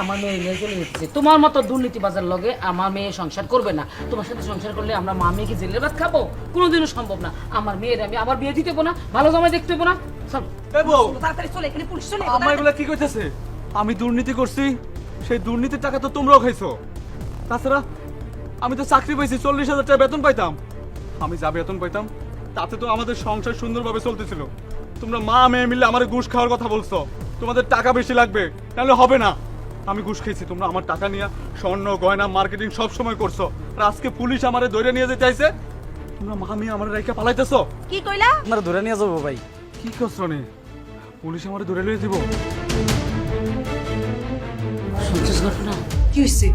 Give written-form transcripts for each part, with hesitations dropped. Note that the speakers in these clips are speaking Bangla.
আমার মেয়ে নিয়ে চলে যেতেছি। তোমার মতো দুর্নীতিবাজার লগে আমার মেয়ে সংসার করবে না। তোমার সাথে সংসার করলে আমরা মা মেয়েকে জেলের ভাত খাবো? কোনোদিনও সম্ভব না। আমার মেয়ের আমি আবার বিয়ে দিতে না, ভালো জামাই দেখতে না। চল তাড়াতাড়ি চলে, এখানে পুলিশ চলে। আমার এগুলা কি কইতেছে? আমি দুর্নীতি করছি, সেই দুর্নীতির টাকা তো তোমরাও খাইছো। তাছাড়া আমি তো চাকরি পাইছি, 40,000 টাকা বেতন পাইতাম। আমি যা বেতন পাইতাম তাতে তো আমাদের সংসার সুন্দরভাবে চলতেছিল। তোমরা মা মেয়ে মিলে আমার ঘুষ খাওয়ার কথা বলছো, তোমাদের টাকা বেশি লাগবে, তাহলে হবে না। আমি ঘুষ খেয়েছি, তোমরা আমার টাকা নিয়ে স্বর্ণ গয়না মার্কেটিং সব সময় করছো, আর আজকে পুলিশ আমারে ধরে নিয়ে যেতে চাইছে। তোমরা মা মেয়ে আমার রাইকা পালাইতেছো। কি কইলা? আপনারা ধরে নিয়ে যাবো ভাই। কি করছো নে? পুলিশ আমারে ধরে লিয়ে দিব? শুনছিস ঘটনা? কি হইছে?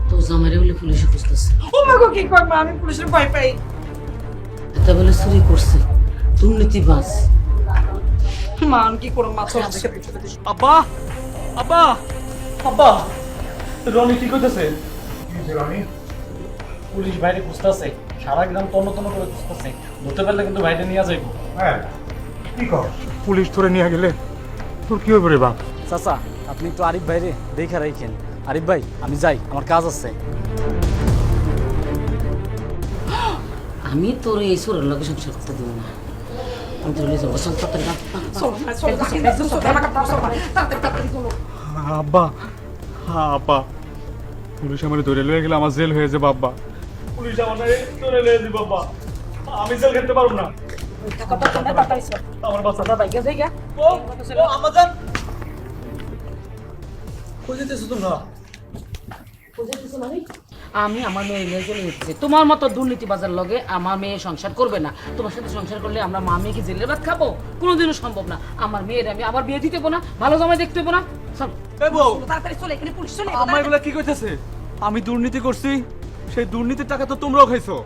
তো জামাইরে বলে পুলিশে খুঁজতেছে। ও মা গো, কি করব? আমি পুলিশের ভয় পাই। এটা বলে চুরি করছে, দুর্নীতিবাজ। মা আমি কি করব? মা চল দেখে। আব্বা আব্বা আব্বা, রনি কি কইতেছে? পুলিশ বাইরে খুঁজতেছে, সারা গ্রাম তন্ন তন্ন করে খুঁজতেছে, ধরতে পারলে কিন্তু বাইরে নিয়ে যাইব। হ্যাঁ, কি কর? পুলিশ ধরে নিয়ে গেলে তোর কি হবে রে বাপ? চাচা আপনি একটু আরিফ ভাইরে দেখে রাখেন। আরিফ ভাই আমি যাই, আমার কাজ আছে। আমি তোর এই সুরের লগে সংসার করতে দিব না। আমি চলে যাবো। চল তাড়াতাড়ি না। চল মা চল, তাড়াতাড়ি চলো। আব্বা হ্যাঁ আব্বা, পুলিশ আমারে ধরে লিয়ে গেলে আমার জেল হয়ে যাবে আব্বা। পুলিশ আমারে ধরে লিয়ে যাবে আব্বা, আমি জেল খেতে পারবো না। তাড়াতাড়ি চল। আমার বাচ্চা দাদা গিয়ে যাই গা। ও আম্মা জান, কই যেতেছো তোমরা? আমি আমার মেয়ে নিয়ে চলে যেতেছি। তোমার মতো দুর্নীতিবাজার লগে আমার মেয়ে সংসার করবে না। তোমার সাথে সংসার করলে আমরা মা মেয়েকে জেলের ভাত খাবো? কোনোদিনও সম্ভব না। আমার মেয়ের আমি আবার বিয়ে দিতে না, ভালো জামাই দেখতে না। চল এই বউ, তাড়াতাড়ি চলে, এখানে পুলিশ চলে। আমার এগুলা কি কইতেছে? আমি দুর্নীতি করছি, সেই দুর্নীতির টাকা তো তোমরাও খাইছো।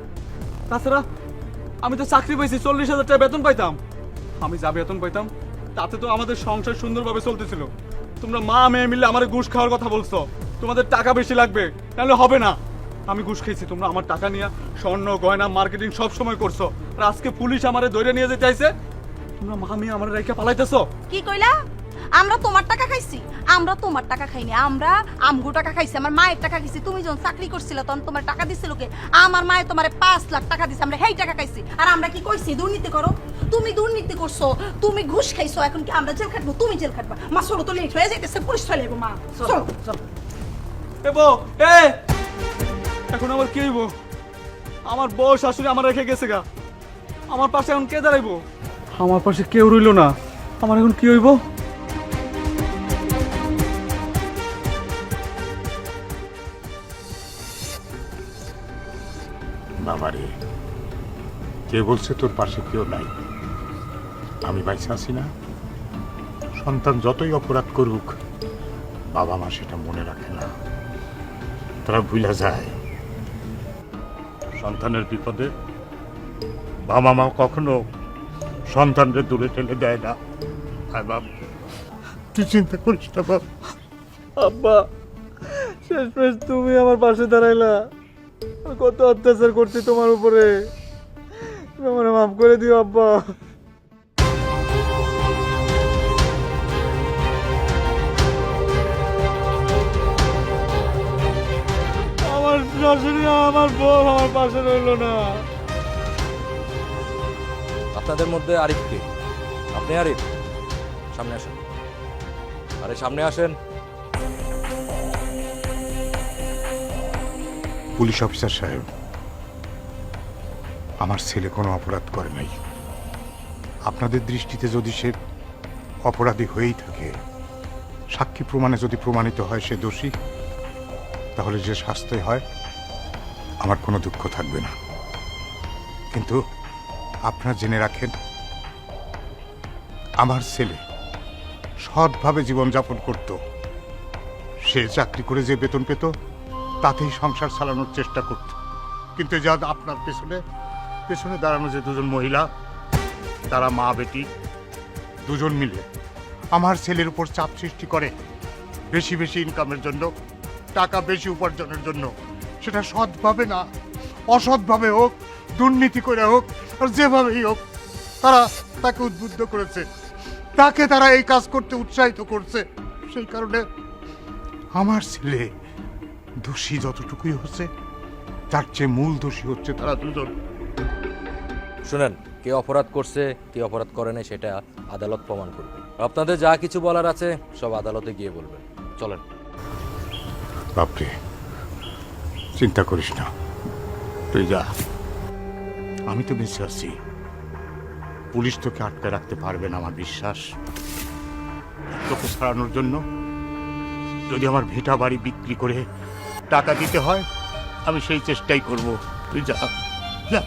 তাছাড়া আমি তো চাকরি পাইছি, 40,000 টাকা বেতন পাইতাম। আমি যা বেতন পাইতাম তাতে তো আমাদের সংসার সুন্দরভাবে চলতেছিল। তোমরা মা মেয়ে মিলে আমার ঘুষ খাওয়ার কথা বলছো, তোমাদের টাকা বেশি লাগবে, তাহলে হবে না। আমি ঘুষ খেয়েছি, তোমরা আমার টাকা নিয়ে স্বর্ণ গয়না মার্কেটিং সব সময় করছো, আর আজকে পুলিশ আমারে ধরে নিয়ে যেতে চাইছে। তোমরা মা মেয়ে আমার রাইকা পালাইতেছো। কি কইলা? আমরা তোমার টাকা খাইছি? আমরা তোমার টাকা খাইনি, আমরা আমগো টাকা খাইছি, আমার মায়ের টাকা খাইছি। তুমি যখন চাকরি করছিলে তখন তোমার টাকা দিছিল কে? আমার মায়ে তোমারে 5 লাখ টাকা দিছে, আমরা সেই টাকা খাইছি। আর আমরা কি কইছি দুর্নীতি করো? তুমি দুর্নীতি করছো, তুমি ঘুষ খাইছো, এখন কি আমরা জেল খাটবো? তুমি জেল খাটবা। মা চলো তো, লেট হয়ে যাইতেছে, পুলিশ চলে যাবো। মা চলো। চল। এ বউ, এ এখন আমার কি হইব? আমার বউ শাশুড়ি আমার রেখে গেছে গা, আমার পাশে এখন কে দাঁড়াইবো? আমার পাশে কেউ রইলো না, আমার এখন কি হইব? বাবারে, কে বলছে তোর পাশে কেউ নাই? আমি বাইসে আছি না? সন্তান যতই অপরাধ করুক, বাবা মা সেটা মনে রাখে না, তারা ভুলে যায়। সন্তানের বিপদে বাবা মা কখনো সন্তানদের দূরে ঠেলে দেয় না। হ্যাঁ বাপ, তুই চিন্তা করিস না বাপ। আব্বা, শেষমেশ তুমি আমার পাশে দাঁড়াইলা। আমি কত অত্যাচার করছি তোমার উপরে, তুমি আমার মাফ করে দিও আব্বা। আমার শাশুড়ি আমার বউ আমার পাশে রইলো না। আপনাদের মধ্যে আরিফ কে? আপনি আরিফ? সামনে আসেন। আরে সামনে আসেন। পুলিশ অফিসার সাহেব, আমার ছেলে কোনো অপরাধ করে নাই। আপনাদের দৃষ্টিতে যদি সে অপরাধী হয়েই থাকে, সাক্ষী প্রমাণে যদি প্রমাণিত হয় সে দোষী, তাহলে যে শাস্তি হয় আমার কোনো দুঃখ থাকবে না। কিন্তু আপনারা জেনে রাখেন, আমার ছেলে সৎভাবে জীবনযাপন করত। সে চাকরি করে যে বেতন পেত তাতেই সংসার চালানোর চেষ্টা করত। কিন্তু যা আপনার পেছনে পেছনে দাঁড়ানো যে দুজন মহিলা, তারা মা বেটি দুজন মিলে আমার ছেলের উপর চাপ সৃষ্টি করে বেশি বেশি ইনকামের জন্য, টাকা বেশি উপার্জনের জন্য। সেটা সৎভাবে না, অসৎভাবে হোক, দুর্নীতি করে হোক, আর যেভাবেই হোক, তারা তাকে উদ্বুদ্ধ করেছে, তাকে তারা এই কাজ করতে উৎসাহিত করছে। সেই কারণে আমার ছেলে দোষী যতটুকুই হচ্ছে, তার চেয়ে মূল দোষী হচ্ছে তারা দুজন। শুনেন, কে অপরাধ করছে কে অপরাধ করে নাই সেটা আদালত প্রমাণ করবে। আপনাদের যা কিছু বলার আছে সব আদালতে গিয়ে বলবেন। চলেন। বাপরে, চিন্তা করিস না, তুই যা, আমি তো বেঁচে আছি। পুলিশ তোকে আটকে রাখতে পারবে না আমার বিশ্বাস। তোকে ছাড়ানোর জন্য যদি আমার ভিটা বাড়ি বিক্রি করে টাকা দিতে হয়, আমি সেই চেষ্টাই করব। তুই যা, যা।